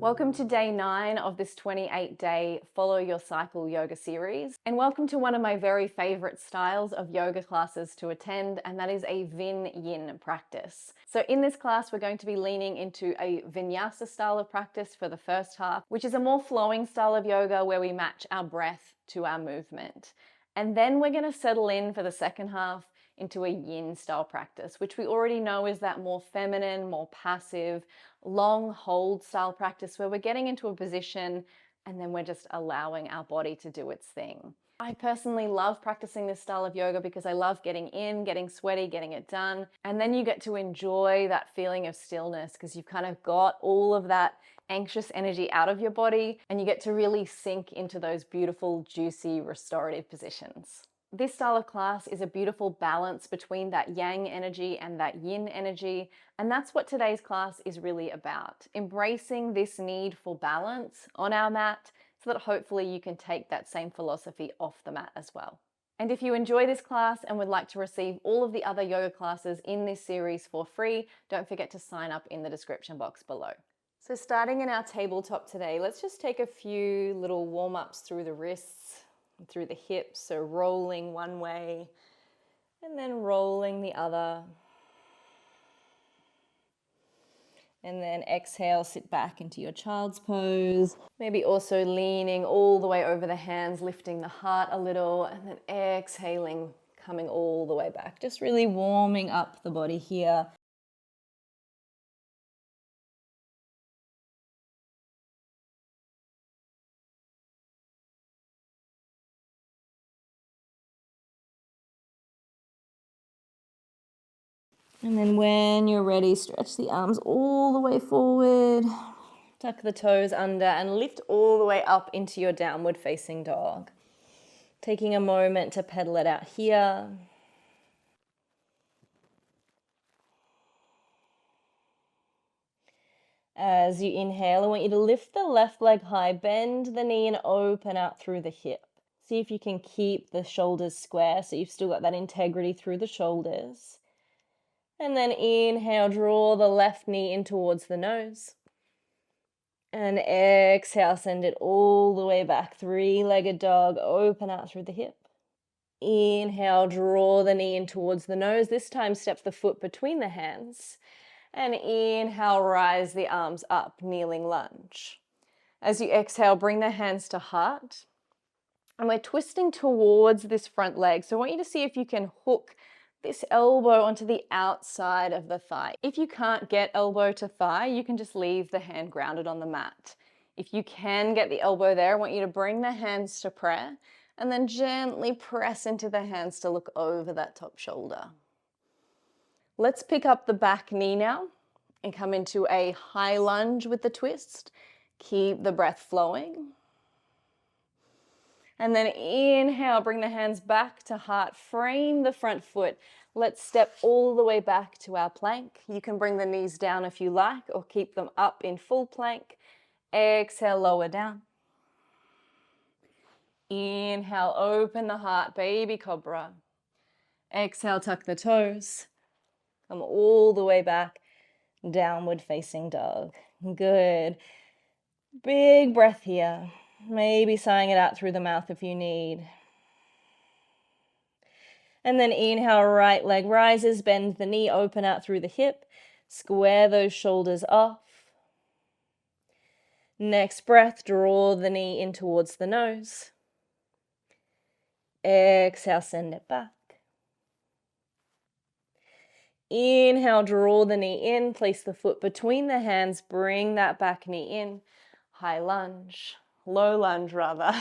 Welcome to day 9 of this 28-day Follow Your Cycle yoga series. And welcome to one of my very favorite styles of yoga classes to attend, and that is a Vin Yin practice. So in this class, we're going to be leaning into a vinyasa style of practice for the first half, which is a more flowing style of yoga where we match our breath to our movement. And then we're going to settle in for the second half into a yin style practice, which we already know is that more feminine, more passive, long hold style practice where we're getting into a position and then we're just allowing our body to do its thing. I personally love practicing this style of yoga because I love getting in, getting sweaty, getting it done. And then you get to enjoy that feeling of stillness because you've kind of got all of that anxious energy out of your body and you get to really sink into those beautiful, juicy, restorative positions. This style of class is a beautiful balance between that yang energy and that yin energy, and that's what today's class is really about. Embracing this need for balance on our mat so that hopefully you can take that same philosophy off the mat as well. And if you enjoy this class and would like to receive all of the other yoga classes in this series for free, don't forget to sign up in the description box below. So starting in our tabletop today, let's just take a few little warm-ups through the wrists, through the hips, so rolling one way and then rolling the other. And then exhale, sit back into your child's pose. Maybe also leaning all the way over the hands, lifting the heart a little, and then exhaling, coming all the way back. Just really warming up the body here. And then when you're ready, stretch the arms all the way forward, tuck the toes under and lift all the way up into your downward facing dog. Taking a moment to pedal it out here. As you inhale, I want you to lift the left leg high, bend the knee and open out through the hip. See if you can keep the shoulders square so you've still got that integrity through the shoulders. And then inhale, draw the left knee in towards the nose. And exhale, send it all the way back. Three-legged dog, open out through the hip. Inhale, draw the knee in towards the nose. This time, step the foot between the hands. And inhale, rise the arms up, kneeling lunge. As you exhale, bring the hands to heart. And we're twisting towards this front leg. So I want you to see if you can hook this elbow onto the outside of the thigh. If you can't get elbow to thigh, you can just leave the hand grounded on the mat. If you can get the elbow there, I want you to bring the hands to prayer and then gently press into the hands to look over that top shoulder. Let's pick up the back knee now and come into a high lunge with the twist. Keep the breath flowing. And then inhale, bring the hands back to heart, frame the front foot. Let's step all the way back to our plank. You can bring the knees down if you like or keep them up in full plank. Exhale, lower down. Inhale, open the heart, baby cobra. Exhale, tuck the toes. Come all the way back, downward facing dog. Good. Big breath here. Maybe sighing it out through the mouth if you need. And then inhale, right leg rises, bend the knee, open out through the hip. Square those shoulders off. Next breath, draw the knee in towards the nose. Exhale, send it back. Inhale, draw the knee in, place the foot between the hands, bring that back knee in. High lunge. Low lunge rather,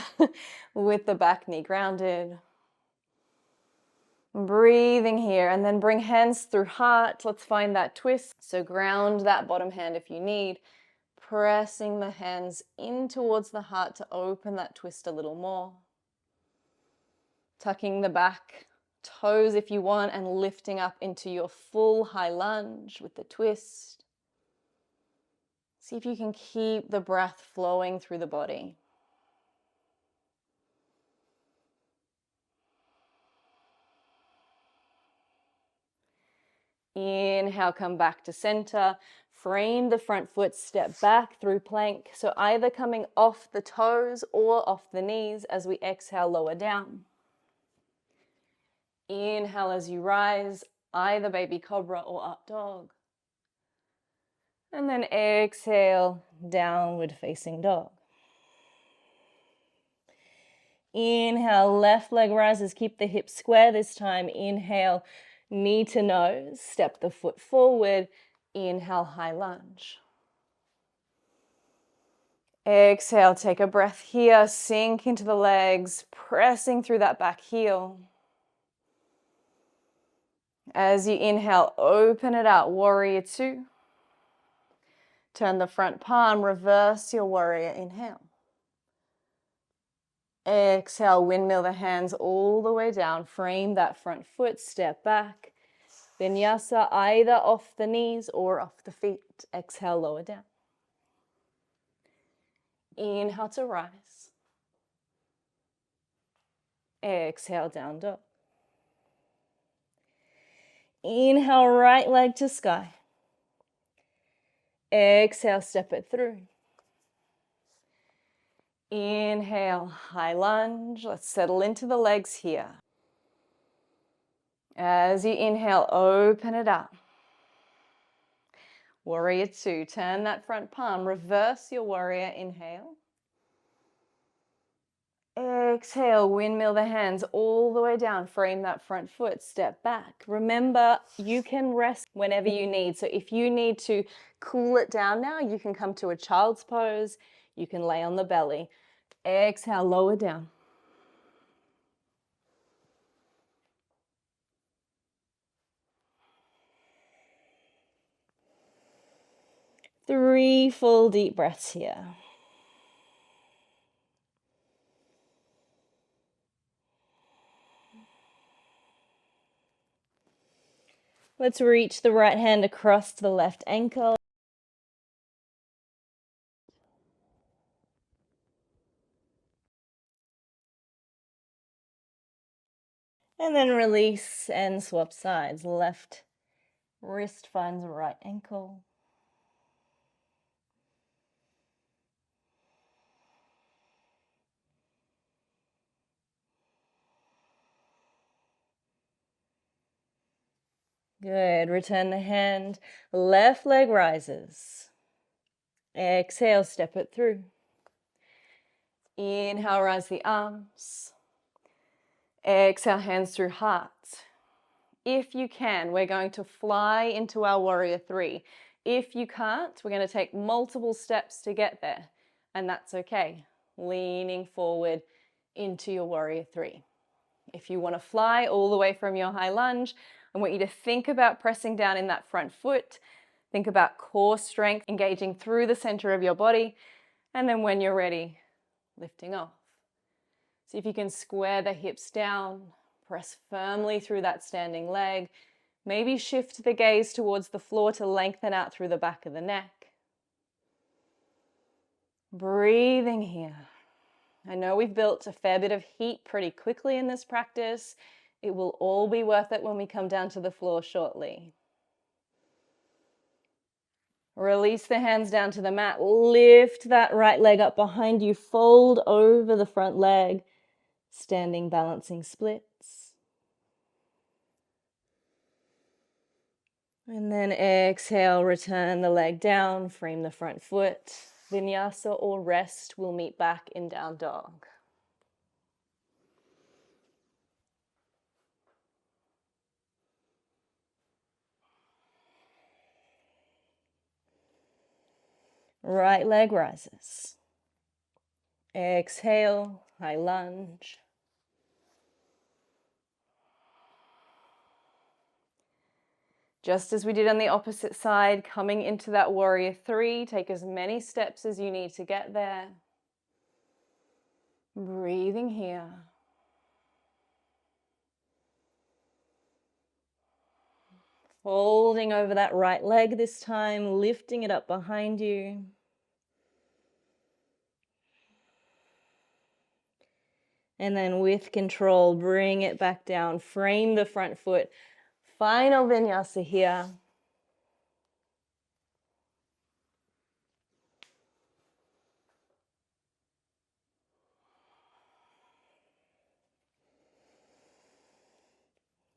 with the back knee grounded. Breathing here and then bring hands through heart. Let's find that twist. So ground that bottom hand if you need. Pressing the hands in towards the heart to open that twist a little more. Tucking the back toes if you want and lifting up into your full high lunge with the twist. See if you can keep the breath flowing through the body. Inhale, come back to center. Frame the front foot, step back through plank. So either coming off the toes or off the knees as we exhale, lower down. Inhale as you rise, either baby cobra or up dog. And then exhale, downward facing dog. Inhale, left leg rises, keep the hips square this time. Inhale, knee to nose, step the foot forward. Inhale, high lunge. Exhale, take a breath here, sink into the legs, pressing through that back heel. As you inhale, open it out, warrior two. Turn the front palm, reverse your warrior, inhale. Exhale, windmill the hands all the way down, frame that front foot, step back. Vinyasa, either off the knees or off the feet. Exhale, lower down. Inhale to rise. Exhale, down dog. Inhale, right leg to sky. Exhale, step it through. Inhale, high lunge. Let's settle into the legs here. As you inhale, open it up. Warrior two, turn that front palm, reverse your warrior, inhale. Exhale, windmill the hands all the way down, frame that front foot, step back. Remember, you can rest whenever you need. So if you need to cool it down now, you can come to a child's pose, you can lay on the belly. Exhale, lower down. Three full deep breaths here. Let's reach the right hand across the left ankle. And then release and swap sides. Left wrist finds right ankle. Good. Return the hand. Left leg rises. Exhale, step it through. Inhale, rise the arms. Exhale, hands through heart. If you can, we're going to fly into our warrior three. If you can't, we're going to take multiple steps to get there, and that's okay. Leaning forward into your warrior three. If you want to fly all the way from your high lunge, I want you to think about pressing down in that front foot. Think about core strength, engaging through the center of your body, and then when you're ready, lifting off. See if you can square the hips down, press firmly through that standing leg. Maybe shift the gaze towards the floor to lengthen out through the back of the neck. Breathing here. I know we've built a fair bit of heat pretty quickly in this practice. It will all be worth it when we come down to the floor shortly. Release the hands down to the mat. Lift that right leg up behind you. Fold over the front leg. Standing balancing splits. And then exhale, return the leg down, frame the front foot. Vinyasa or rest, we'll meet back in down dog. Right leg rises. Exhale, high lunge. Just as we did on the opposite side, coming into that warrior three, take as many steps as you need to get there. Breathing here. Folding over that right leg this time, lifting it up behind you. And then with control, bring it back down, frame the front foot. Final vinyasa here.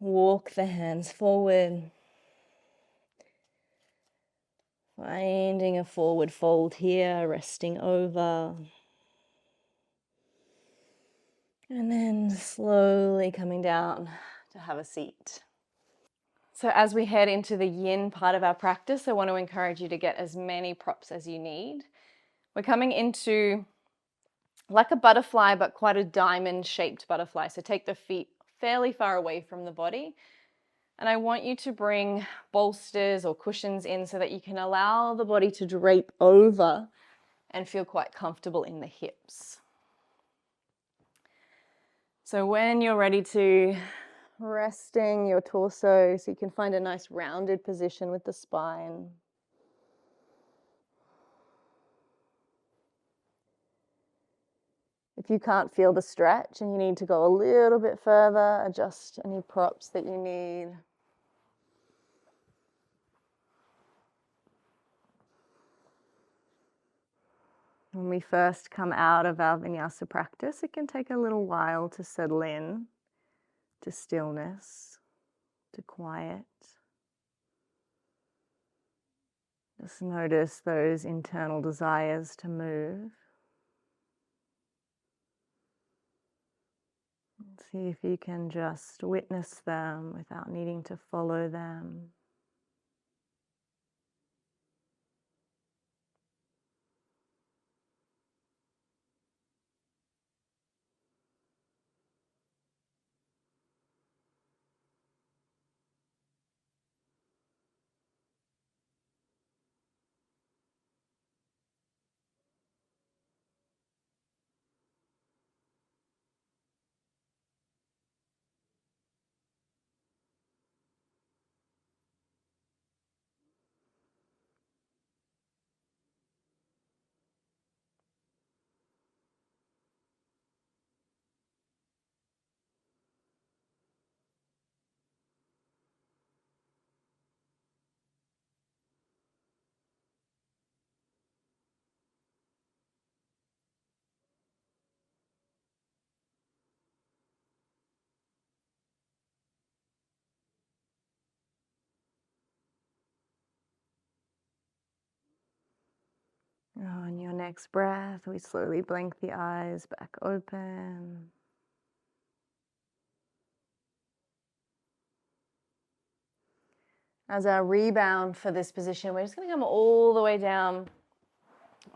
Walk the hands forward. Finding a forward fold here, resting over. And then slowly coming down to have a seat. So as we head into the yin part of our practice, I want to encourage you to get as many props as you need. We're coming into like a butterfly, but quite a diamond-shaped butterfly. So take the feet fairly far away from the body. And I want you to bring bolsters or cushions in so that you can allow the body to drape over and feel quite comfortable in the hips. So when you're ready to resting your torso so you can find a nice rounded position with the spine. If you can't feel the stretch and you need to go a little bit further, adjust any props that you need. When we first come out of our vinyasa practice, it can take a little while to settle in to stillness, to quiet. Just notice those internal desires to move. See if you can just witness them without needing to follow them. On your next breath, we slowly blink the eyes back open. As our rebound for this position, we're just going to come all the way down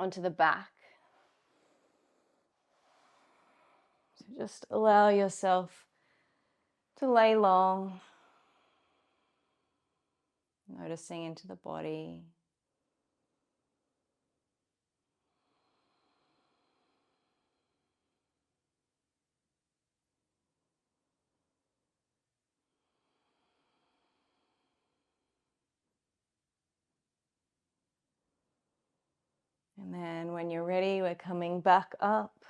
onto the back. So just allow yourself to lay long, noticing into the body. And then when you're ready, we're coming back up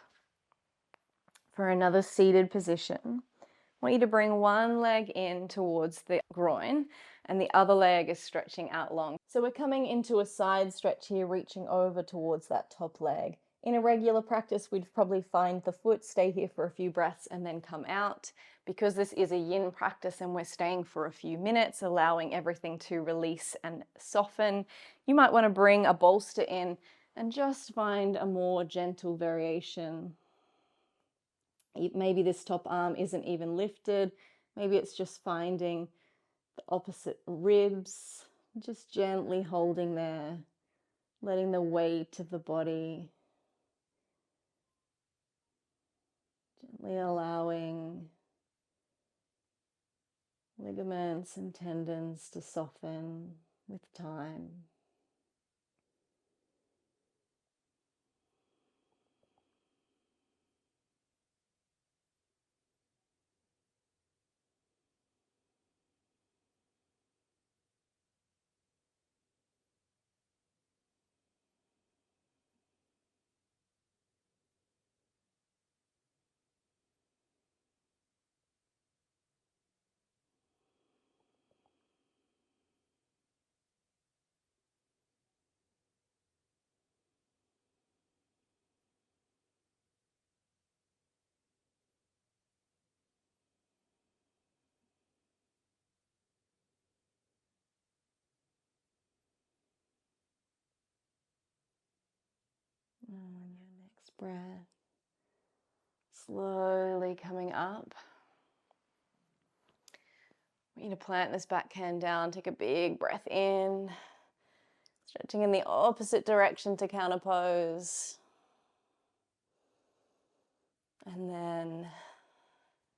for another seated position. I want you to bring one leg in towards the groin and the other leg is stretching out long. So we're coming into a side stretch here, reaching over towards that top leg. In a regular practice, we'd probably find the foot, stay here for a few breaths and then come out. Because this is a yin practice and we're staying for a few minutes, allowing everything to release and soften, you might want to bring a bolster in and just find a more gentle variation. Maybe this top arm isn't even lifted. Maybe it's just finding the opposite ribs, just gently holding there, letting the weight of the body, gently allowing ligaments and tendons to soften with time. breath. Slowly coming up. I want you to plant this back hand down. Take a big breath in. Stretching in the opposite direction to counter pose. And then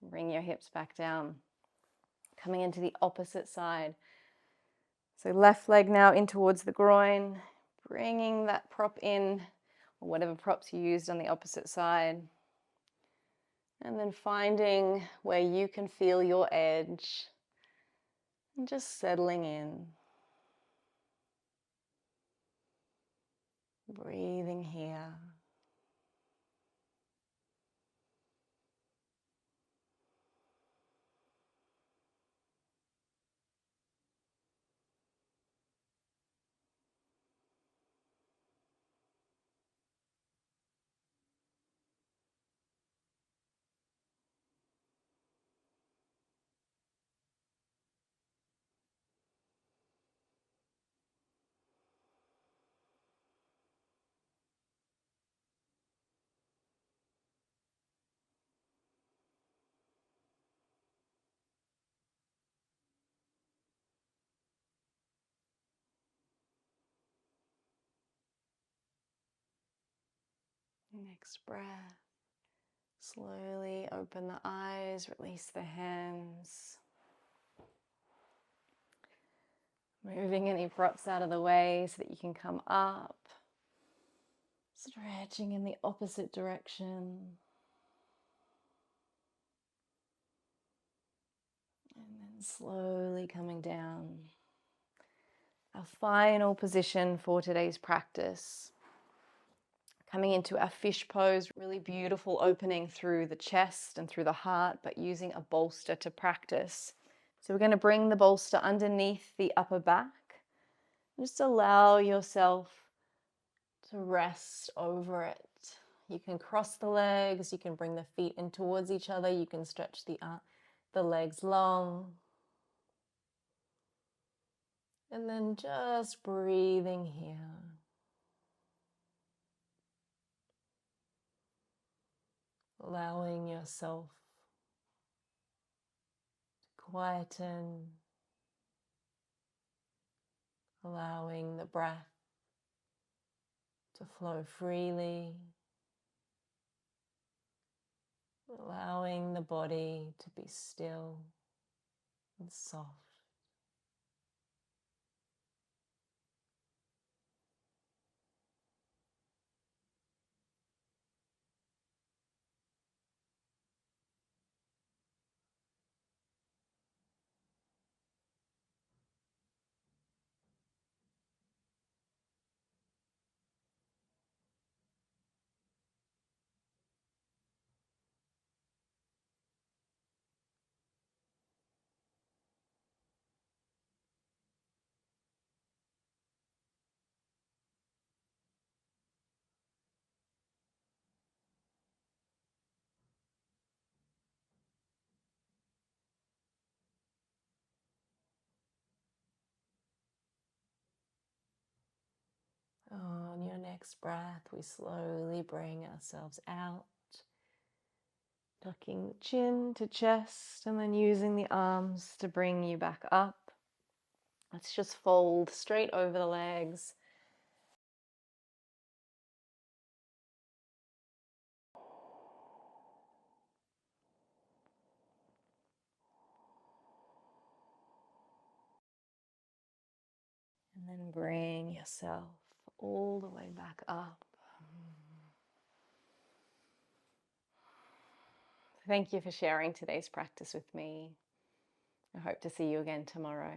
bring your hips back down. Coming into the opposite side. So left leg now in towards the groin. Bringing that prop in, or whatever props you used on the opposite side. And then finding where you can feel your edge. And just settling in. Breathing here. Next breath. Slowly open the eyes, release the hands. Moving any props out of the way so that you can come up. Stretching in the opposite direction. And then slowly coming down. Our final position for today's practice. Coming into our fish pose, really beautiful opening through the chest and through the heart, but using a bolster to practice. So we're going to bring the bolster underneath the upper back. Just allow yourself to rest over it. You can cross the legs, you can bring the feet in towards each other, you can stretch the legs long. And then just breathing here. Allowing yourself to quieten, allowing the breath to flow freely, allowing the body to be still and soft. On your next breath, we slowly bring ourselves out, tucking the chin to chest and then using the arms to bring you back up. Let's just fold straight over the legs. And then bring yourself all the way back up. Thank you for sharing today's practice with me. I hope to see you again tomorrow.